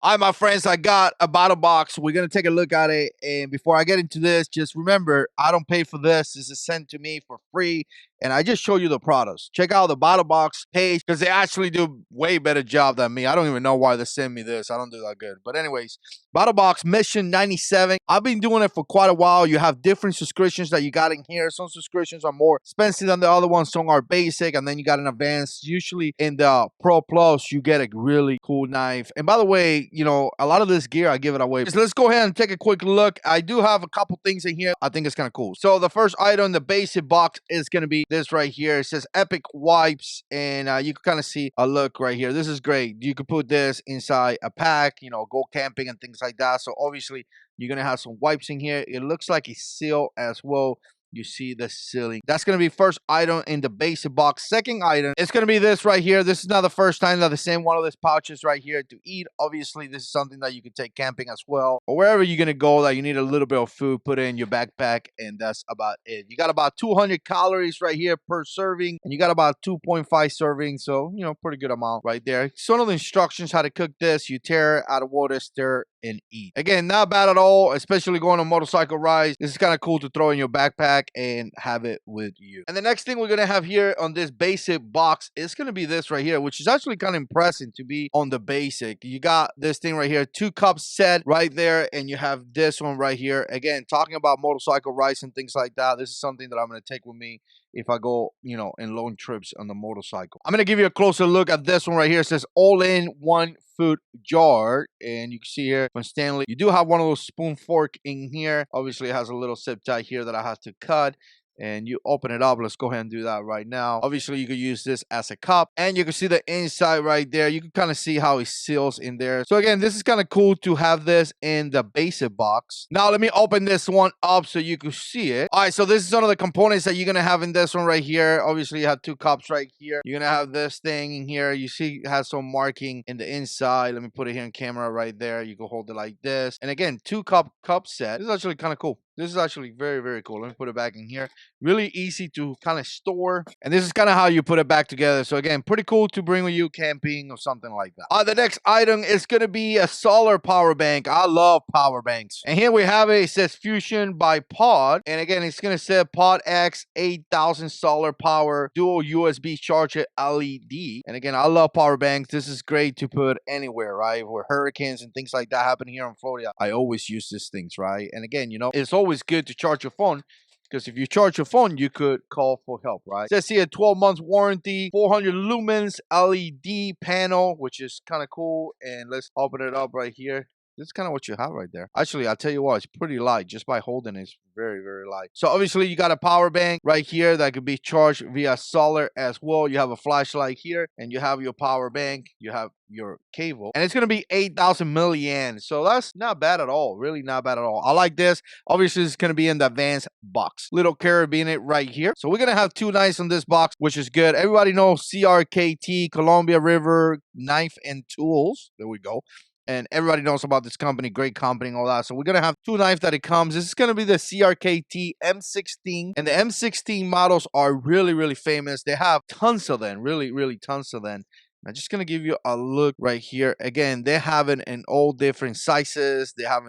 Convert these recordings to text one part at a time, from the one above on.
All right, my friends, I got a bottle box. We're going to take a look at it. And before I get into this, just remember, I don't pay for this. This is sent to me for free. And I just show you the products. Check out the bottle box page because they actually do way better job than me. I don't even know why they send me this. I don't do that good. But anyways, bottle box mission 97. I've been doing it for quite a while. You have different subscriptions that you got in here. Some subscriptions are more expensive than the other ones. Some are basic. And then you got an advanced. Usually in the Pro Plus, you get a really cool knife. And by the way, a lot of this gear, I give it away. So let's go ahead and take a quick look. I do have a couple things in here. I think it's kind of cool. So the first item, the basic box, is going to be this right here. It says Epic Wipes, and you can kind of see a look right here. This is great. You could put this inside a pack, go camping and things like that. So obviously, you're going to have some wipes in here. It looks like it's sealed as well. You see the ceiling. That's going to be first item in the basic box. Second item, it's going to be this right here. This is not the first time that they send one of these pouches right here to eat. Obviously, this is something that you can take camping as well. Or wherever you're going to go that you need a little bit of food, put it in your backpack, and that's about it. You got about 200 calories right here per serving, and you got about 2.5 servings. So, pretty good amount right there. Some of the instructions how to cook this. You tear it out of water, stir, and eat. Again, not bad at all, especially going on motorcycle rides. This is kind of cool to throw in your backpack and have it with you. And the next thing we're going to have here on this basic box is going to be this right here, which is actually kind of impressive to be on the basic. You got this thing right here, 2-cup set right there, and you have this one right here. Again, talking about motorcycle rides and things like that, this is something that I'm going to take with me if I go, in long trips on the motorcycle. I'm going to give you a closer look at this one right here. It says all-in-one food jar, and you can see here from Stanley, you do have one of those spoon fork in here. Obviously, it has a little zip tie here that I have to cut. And you open it up. Let's go ahead and do that right now. Obviously, you could use this as a cup. And you can see the inside right there. You can kind of see how it seals in there. So again, this is kind of cool to have this in the basic box. Now, let me open this one up so you can see it. All right, so this is one of the components that you're going to have in this one right here. Obviously, you have 2 cups right here. You're going to have this thing in here. You see it has some marking in the inside. Let me put it here in camera right there. You can hold it like this. And again, 2-cup set. This is actually kind of cool. This is actually very, very cool. Let me put it back in here. Really easy to kind of store. And this is kind of how you put it back together. So again, pretty cool to bring with you camping or something like that. The next item is going to be a solar power bank. I love power banks. And here we have it. It says Fusion by Pod. And again, it's going to say Pod X 8000 solar power dual USB charger LED. And again, I love power banks. This is great to put anywhere, right? Where hurricanes and things like that happen here in Florida, I always use these things, right? And again, it's always good to charge your phone, because if you charge your phone, you could call for help, right? It says here 12 months warranty, 400 lumens LED panel, which is kind of cool. And let's open it up right here. This is kind of what you have right there. Actually, I'll tell you what, it's pretty light. Just by holding it, it's very, very light. So obviously, you got a power bank right here that could be charged via solar as well. You have a flashlight here, and you have your power bank. You have your cable, and it's going to be 8,000 milliamps. So that's not bad at all. Really not bad at all. I like this. Obviously, it's going to be in the advanced box. Little carabiner right here. So we're going to have 2 knives on this box, which is good. Everybody knows CRKT, Columbia River Knife and Tools. There we go. And everybody knows about this company, great company and all that. So we're going to have 2 knives that it comes. This is going to be the CRKT M16. And the M16 models are really, really famous. They have tons of them, really, really tons of them. I'm just going to give you a look right here. Again, they have it in all different sizes. They have,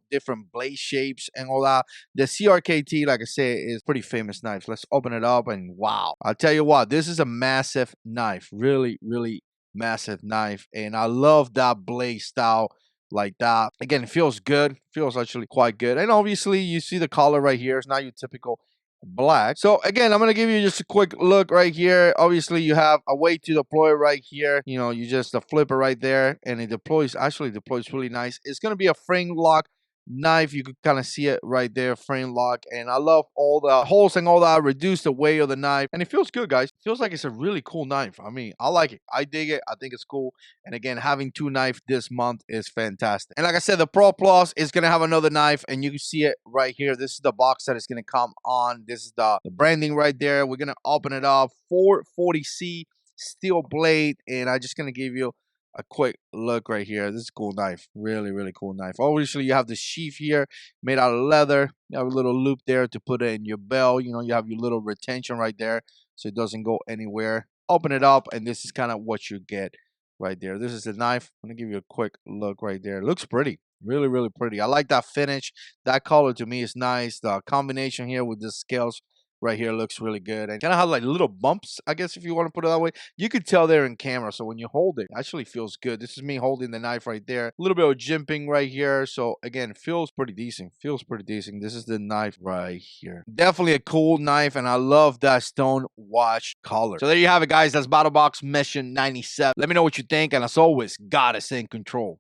different blade shapes and all that. The CRKT, like I said, is pretty famous knife. Let's open it up and wow. I'll tell you what, this is a massive knife. Really, really massive knife. And I love that blade style like that. Again, it feels good. Feels actually quite good. And obviously, you see the color right here. It's not your typical black. So again, I'm going to give you just a quick look right here. Obviously, you have a way to deploy right here. You just flip it right there, and it deploys really nice. It's going to be a frame lock knife. You could kind of see it right there, frame lock. And I love all the holes and all that. Reduce the weight of the knife, and it feels good, guys. It feels like it's a really cool knife. I mean, I like it. I dig it. I think it's cool. And again, having 2 knives this month is fantastic. And like I said, the Pro Plus is going to have another knife, and you can see it right here. This is the box that is going to come on. This is the branding right there. We're going to open it up. 440C steel blade, and I'm just going to give you a quick look right here. This is a cool knife. Really, really cool knife. Obviously, you have the sheath here made out of leather. You have a little loop there to put it in your belt. You have your little retention right there so it doesn't go anywhere. Open it up, and this is kind of what you get right there. This is the knife. I'm gonna give you a quick look right there. It looks pretty. Really, really pretty. I like that finish. That color to me is nice. The combination here with the scales right here looks really good. And kind of have like little bumps, I guess, if you want to put it that way. You could tell they're in camera. So when you hold it actually feels good. This is me holding the knife right there. A little bit of jimping right here. So again, feels pretty decent. Feels pretty decent. This is the knife right here. Definitely a cool knife. And I love that stone watch color. So there you have it, guys. That's Battlebox Mission 97. Let me know what you think. And as always, gotta stay in control.